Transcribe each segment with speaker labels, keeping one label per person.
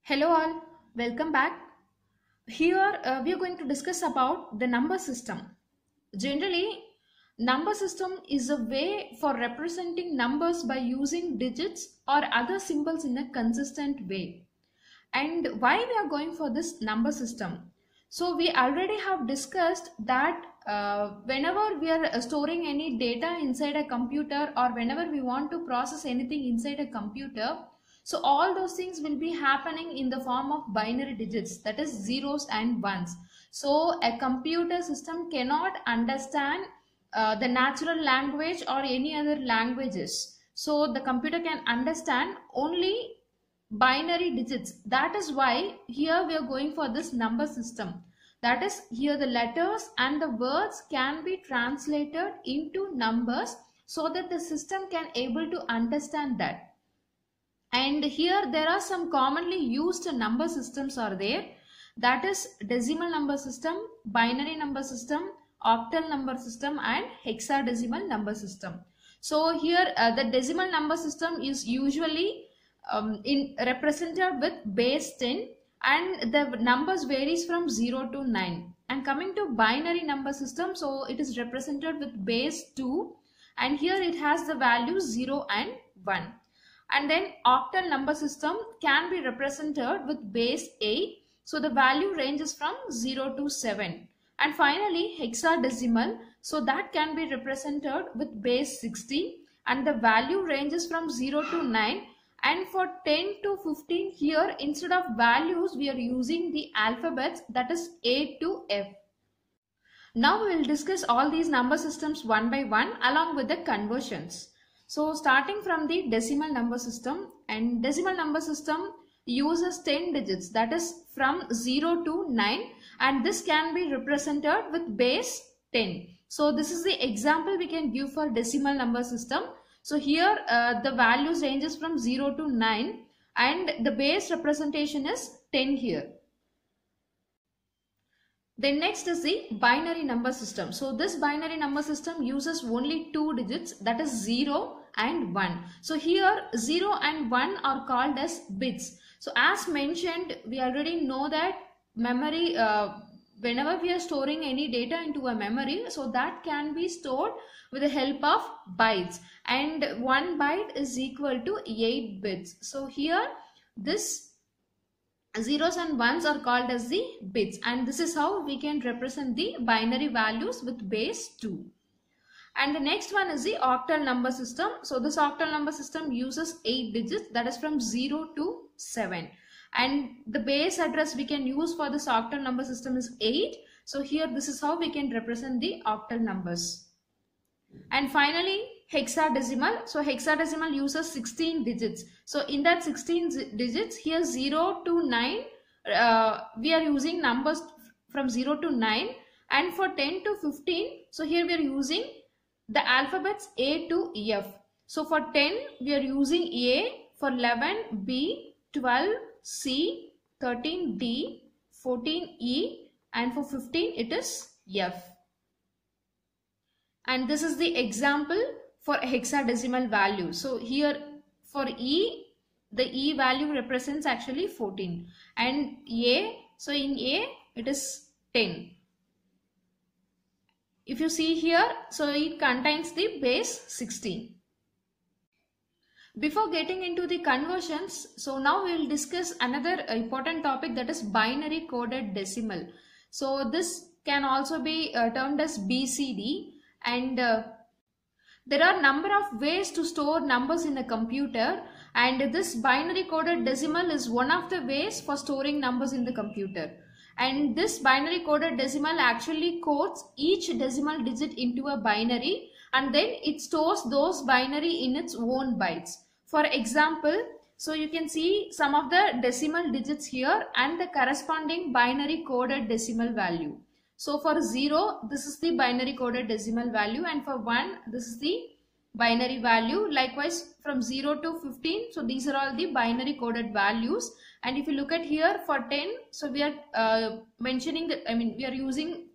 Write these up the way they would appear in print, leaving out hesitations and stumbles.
Speaker 1: Hello all, welcome back. Here we are going to discuss about the number system. Generally, number system is a way for representing numbers by using digits or other symbols in a consistent way. And why we are going for this number system? So we already have discussed that whenever we are storing any data inside a computer or whenever we want to process anything inside a computer, so all those things will be happening in the form of binary digits, that is zeros and ones. So a computer system cannot understand the natural language or any other languages. So the computer can understand only binary digits. That is why here we are going for this number system. That is, here the letters and the words can be translated into numbers so that the system can able to understand that. And here there are some commonly used number systems are there. That is decimal number system, binary number system, octal number system and hexadecimal number system. So here the decimal number system is usually represented with base 10 and the numbers varies from 0 to 9. And coming to binary number system, so it is represented with base 2 and here it has the values 0 and 1. And then octal number system can be represented with base 8. So the value ranges from 0 to 7. And finally hexadecimal, so that can be represented with base 16 and the value ranges from 0 to 9. And for 10 to 15 here, instead of values we are using the alphabets, that is A to F. Now we will discuss all these number systems one by one along with the conversions. So starting from the decimal number system, and decimal number system uses 10 digits, that is from 0 to 9, and this can be represented with base 10. So this is the example we can give for decimal number system. So here the values ranges from 0 to 9 and the base representation is 10 here. Then next is the binary number system. So this binary number system uses only 2 digits, that is 0 and 1. So here 0 and 1 are called as bits. So as mentioned, we already know that memory, whenever we are storing any data into a memory, so that can be stored with the help of bytes, and 1 byte is equal to 8 bits. So here this zeros and ones are called as the bits, and this is how we can represent the binary values with base 2. And the next one is the octal number system. So this octal number system uses 8 digits, that is from 0 to 7. And the base address we can use for this octal number system is 8. So here this is how we can represent the octal numbers. And finally hexadecimal. So hexadecimal uses 16 digits. So in that 16 digits, here 0 to 9 we are using numbers from 0 to 9, and for 10 to 15, so here we are using the alphabets A to F. So for 10 we are using A, for 11 B, 12 C, 13 D, 14 E, and for 15 it is F. And this is the example for hexadecimal value. So here for E, the E value represents actually 14, and A, so in A it is 10. If you see here, so it contains the base 16. Before getting into the conversions, so now we will discuss another important topic, that is binary coded decimal. So this can also be termed as BCD, and there are number of ways to store numbers in a computer, and this binary coded decimal is one of the ways for storing numbers in the computer. And this binary coded decimal actually codes each decimal digit into a binary, and then it stores those binary in its own bytes. For example, so you can see some of the decimal digits here and the corresponding binary coded decimal value. So for 0, this is the binary coded decimal value, and for 1, this is the binary value. Likewise from 0 to 15, so these are all the binary coded values. And if you look at here for 10, so we are mentioning that, we are using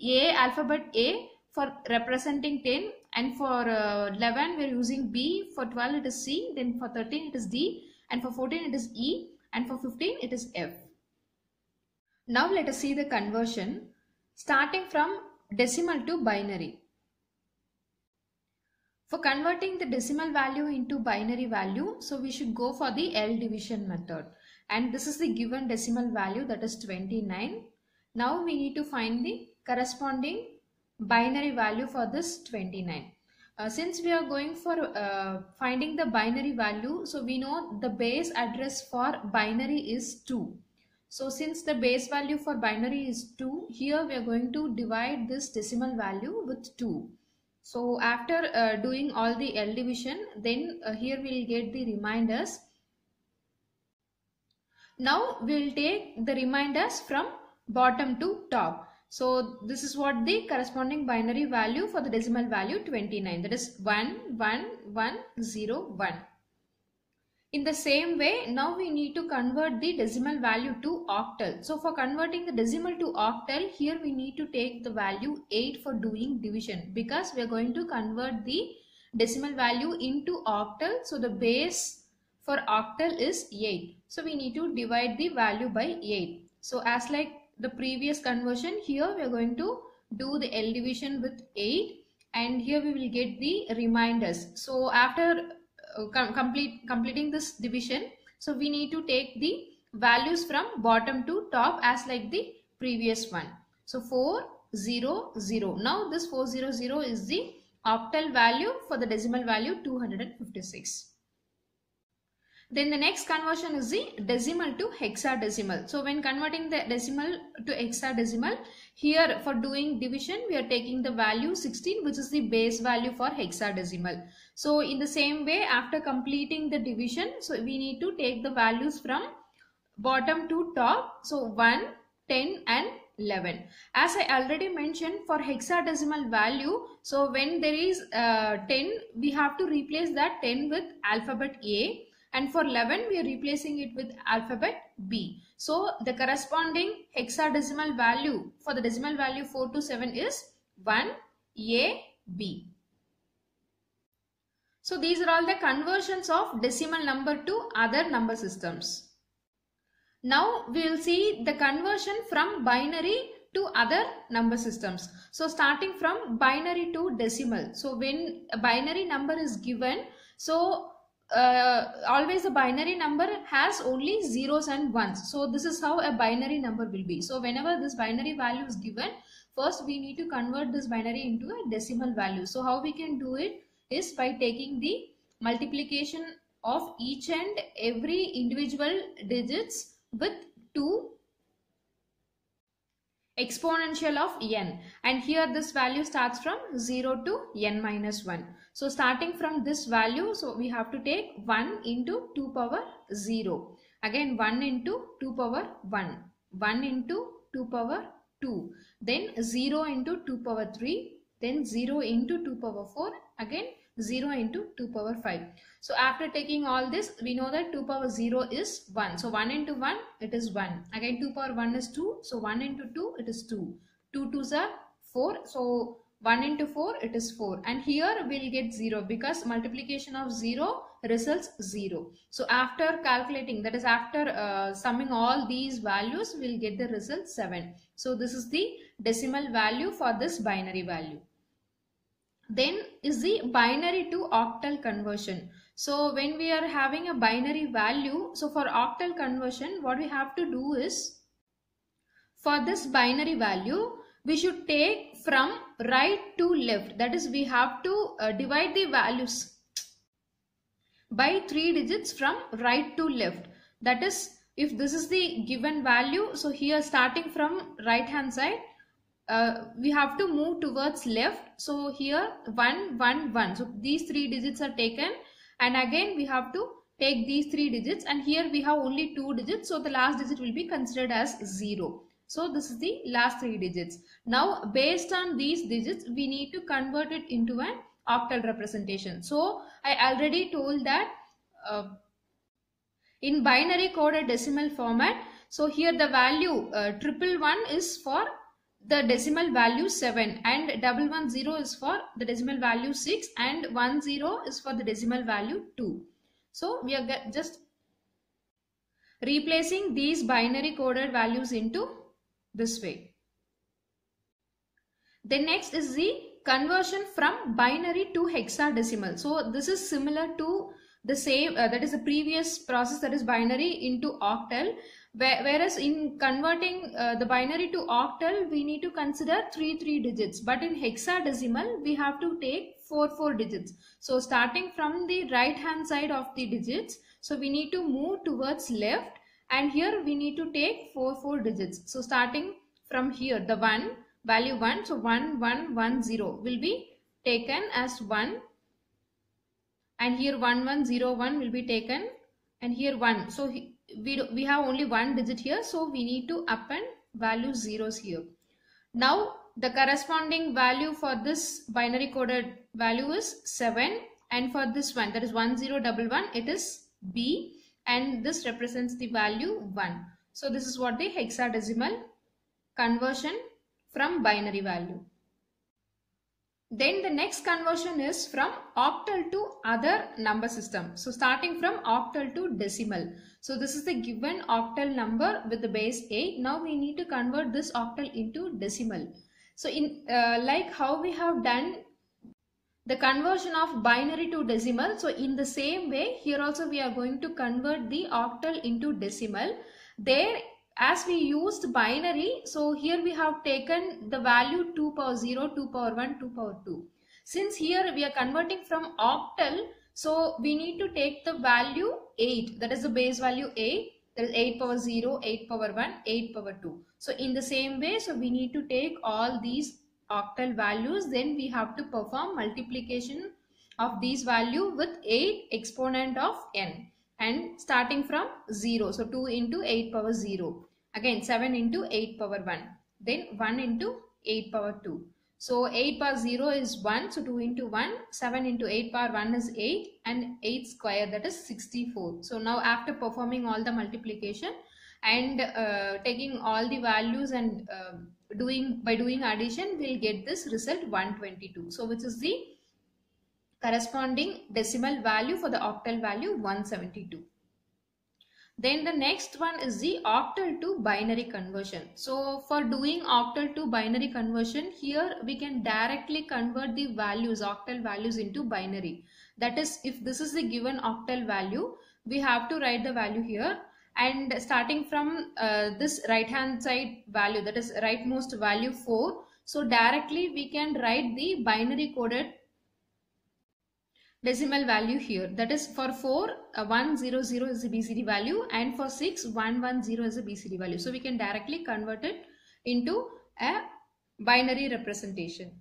Speaker 1: A, alphabet A for representing 10, and for 11 we are using B, for 12 it is C, then for 13 it is D, and for 14 it is E, and for 15 it is F. Now let us see the conversion starting from decimal to binary. For converting the decimal value into binary value, so we should go for the L division method, and this is the given decimal value, that is 29. Now we need to find the corresponding binary value for this 29. Since we are going for finding the binary value, so we know the base address for binary is 2. So since the base value for binary is 2, here we are going to divide this decimal value with 2. So after doing all the L division, then here we will get the reminders. Now we will take the reminders from bottom to top. So this is what the corresponding binary value for the decimal value 29, that is 1 1 1 0 1. In the same way, now we need to convert the decimal value to octal. So for converting the decimal to octal, here we need to take the value 8 for doing division, because we are going to convert the decimal value into octal. So the base for octal is 8. So we need to divide the value by 8. So as like the previous conversion, here we are going to do the L division with 8, and here we will get the reminders. So after completing this division, so we need to take the values from bottom to top as like the previous one. So 400. Now this 400 is the octal value for the decimal value 256. Then the next conversion is the decimal to hexadecimal. So when converting the decimal to hexadecimal, here for doing division we are taking the value 16, which is the base value for hexadecimal. So in the same way, after completing the division, so we need to take the values from bottom to top. So 1, 10 and 11. As I already mentioned, for hexadecimal value, so when there is 10, we have to replace that 10 with alphabet A. And for 11, we are replacing it with alphabet B. So the corresponding hexadecimal value for the decimal value 4 to 7 is 1 A B. So these are all the conversions of decimal number to other number systems. Now we will see the conversion from binary to other number systems. So starting from binary to decimal. So when a binary number is given, so always a binary number has only zeros and ones. So this is how a binary number will be. So whenever this binary value is given, first we need to convert this binary into a decimal value. So how we can do it is by taking the multiplication of each and every individual digits with 2 exponential of n, and here this value starts from 0 to n minus 1. So starting from this value, so we have to take 1 into 2 power 0, again 1 into 2 power 1, 1 into 2 power 2, then 0 into 2 power 3, then 0 into 2 power 4, again 0 into 2 power 5. So after taking all this, we know that 2 power 0 is 1. So 1 into 1, it is 1. Again 2 power 1 is 2. So 1 into 2, it is 2. 2 2s are 4. So 1 into 4, it is 4. And here we will get 0 because multiplication of 0 results 0. So after calculating, that is after summing all these values, we will get the result 7. So this is the decimal value for this binary value. Then is the binary to octal conversion. So when we are having a binary value, so for octal conversion, what we have to do is, for this binary value, we should take from right to left. That is, we have to divide the values by 3 digits from right to left. That is, if this is the given value, so here starting from right hand side, we have to move towards left. So here 1 1 1. So these 3 digits are taken, and again we have to take these 3 digits, and here we have only 2 digits. So the last digit will be considered as 0. So this is the last 3 digits. Now based on these digits, we need to convert it into an octal representation. So I already told that in binary coded decimal format, so here the value 111 is for the decimal value 7, and 110 is for the decimal value 6, and 10 is for the decimal value 2. So we are just replacing these binary coded values into this way. Then next is the conversion from binary to hexadecimal. So this is similar to the same, that is the previous process, that is binary into octal. Whereas in converting the binary to octal, we need to consider 3 digits. But in hexadecimal, we have to take 4 digits. So starting from the right hand side of the digits, so we need to move towards left. And here we need to take 4 digits. So starting from here, the value 1, so 1110 will be taken as 1, and here 1101 will be taken, and here 1. So we have only 1 digit here, so we need to append value zeros here. Now the corresponding value for this binary coded value is 7, and for this one, that is 1011, it is B, and this represents the value 1. So this is what the hexadecimal conversion from binary value. Then the next conversion is from octal to other number system. So starting from octal to decimal. So this is the given octal number with the base 8. Now we need to convert this octal into decimal. So in like how we have done the conversion of binary to decimal, so in the same way here also we are going to convert the octal into decimal. There, as we used binary, so here we have taken the value 2 power 0, 2 power 1, 2 power 2. Since here we are converting from octal, so we need to take the value 8, that is the base value 8, that is 8 power 0, 8 power 1, 8 power 2. So in the same way, so we need to take all these octal values, then we have to perform multiplication of these value with 8 exponent of n, and starting from 0, so 2 into 8 power 0, again 7 into 8 power 1, then 1 into 8 power 2. So 8 power 0 is 1, so 2 into 1, 7 into 8 power 1 is 8, and 8 square, that is 64. So now after performing all the multiplication and taking all the values and by doing addition, we'll get this result 122. So which is the corresponding decimal value for the octal value 172. Then the next one is the octal to binary conversion. So for doing octal to binary conversion, here we can directly convert the values, octal values, into binary. That is, if this is the given octal value, we have to write the value here, and starting from this right hand side value, that is rightmost value 4, so directly we can write the binary coded decimal value here. That is for 4, 100 is the BCD value, and for 6, 110 is the BCD value. So we can directly convert it into a binary representation.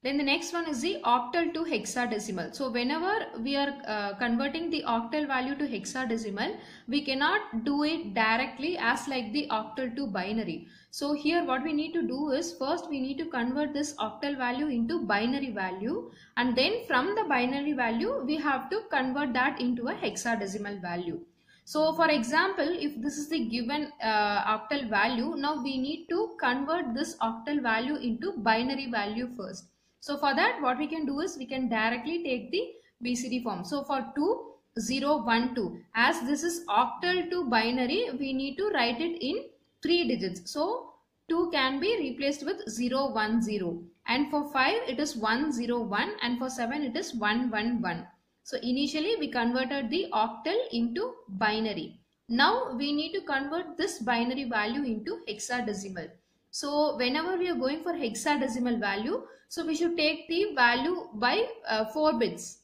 Speaker 1: Then the next one is the octal to hexadecimal. So whenever we are converting the octal value to hexadecimal, we cannot do it directly as like the octal to binary. So here what we need to do is, first we need to convert this octal value into binary value, and then from the binary value we have to convert that into a hexadecimal value. So for example, if this is the given octal value, now we need to convert this octal value into binary value first. So for that, what we can do is we can directly take the BCD form. So for 2012, as this is octal to binary, we need to write it in 3 digits. So 2 can be replaced with 010, and for 5 it is 101, and for 7 it is 111. So initially we converted the octal into binary. Now we need to convert this binary value into hexadecimal. So whenever we are going for hexadecimal value, so we should take the value by 4 bits.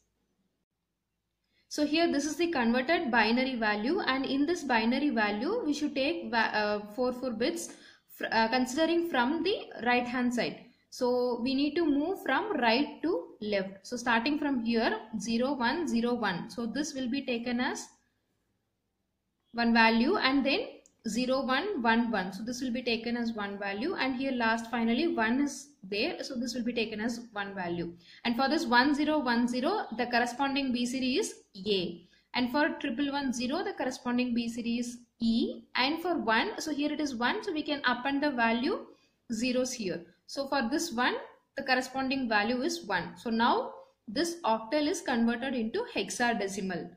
Speaker 1: So here this is the converted binary value, and in this binary value we should take 4 bits considering from the right hand side. So we need to move from right to left. So starting from here 0101. So this will be taken as one value, and then 0111. So this will be taken as one value, and here last finally 1 is there. So this will be taken as one value. And for this 1010, the corresponding BCD is A. And for 1110, the corresponding BCD is E. And for 1, so here it is 1. So we can append the value zeros here. So for this one, the corresponding value is 1. So now this octal is converted into hexadecimal.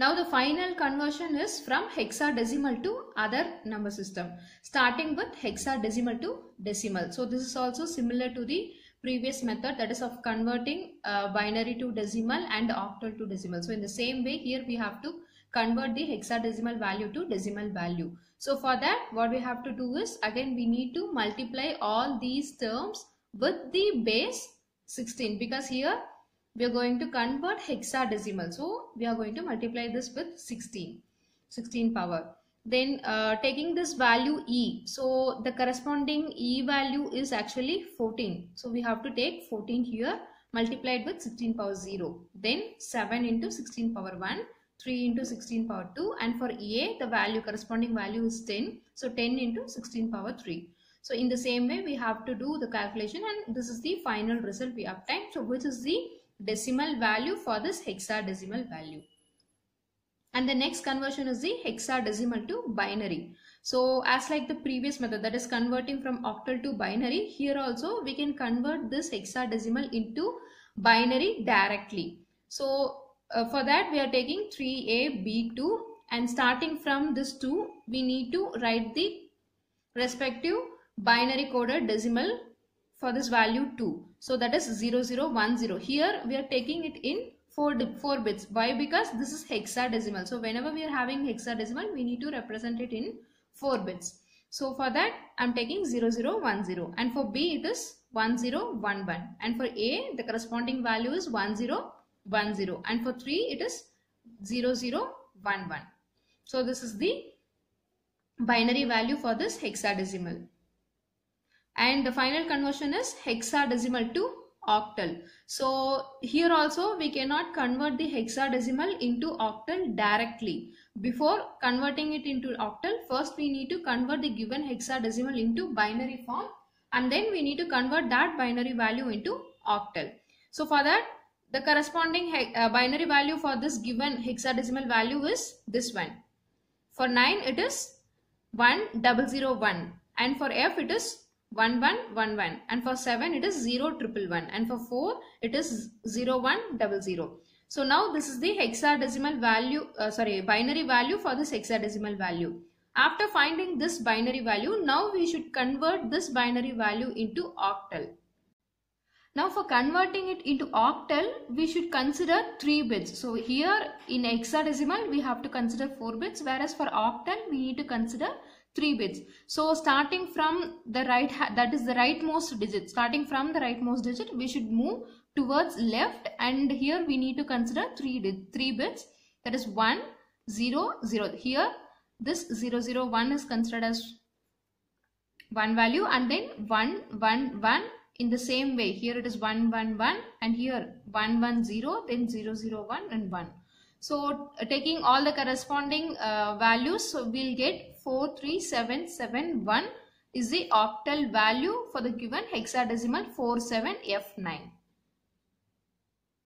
Speaker 1: Now the final conversion is from hexadecimal to other number system, starting with hexadecimal to decimal. So this is also similar to the previous method, that is of converting binary to decimal and octal to decimal. So in the same way, here we have to convert the hexadecimal value to decimal value. So for that, what we have to do is, again we need to multiply all these terms with the base 16, because here we are going to convert hexadecimal. So we are going to multiply this with 16 power. Then taking this value e, so the corresponding e value is actually 14. So we have to take 14 here, multiplied with 16 power 0. Then 7 into 16 power 1, 3 into 16 power 2, and for a the value, corresponding value is 10. So 10 into 16 power 3. So in the same way we have to do the calculation, and this is the final result we obtained. So which is the decimal value for this hexadecimal value. And the next conversion is the hexadecimal to binary. So as like the previous method, that is converting from octal to binary, here also we can convert this hexadecimal into binary directly. So for that we are taking 3ab2, and starting from this 2 we need to write the respective binary coded decimal for this value 2. So that is 0010. Here we are taking it in 4 bits. Why? Because this is hexadecimal. So whenever we are having hexadecimal, we need to represent it in 4 bits. So for that I am taking 0010, and for B it is 1011, and for A the corresponding value is 1010, and for 3 it is 0011. So this is the binary value for this hexadecimal. And the final conversion is hexadecimal to octal. So here also we cannot convert the hexadecimal into octal directly. Before converting it into octal, first we need to convert the given hexadecimal into binary form, and then we need to convert that binary value into octal. So for that, the corresponding binary value for this given hexadecimal value is this one. For 9 it is 1001, and for F it is 1111, and for 7 it is 0111, and for 4 it is 0100. So now this is the hexadecimal value, binary value for this hexadecimal value. After finding this binary value, now we should convert this binary value into octal. Now for converting it into octal, we should consider 3 bits. So here in hexadecimal we have to consider 4 bits, whereas for octal we need to consider 3 bits. So starting from the right, that is the rightmost digit, starting from the rightmost digit we should move towards left, and here we need to consider 3 bits, that is 1 0 0. Here this 001 is considered as one value, and then 1 1 1. In the same way, here it is 1 1 1, and here 1 1 0, then 0 0 1 and 1. So taking all the corresponding values, so we'll get 43771 is the octal value for the given hexadecimal 47F9.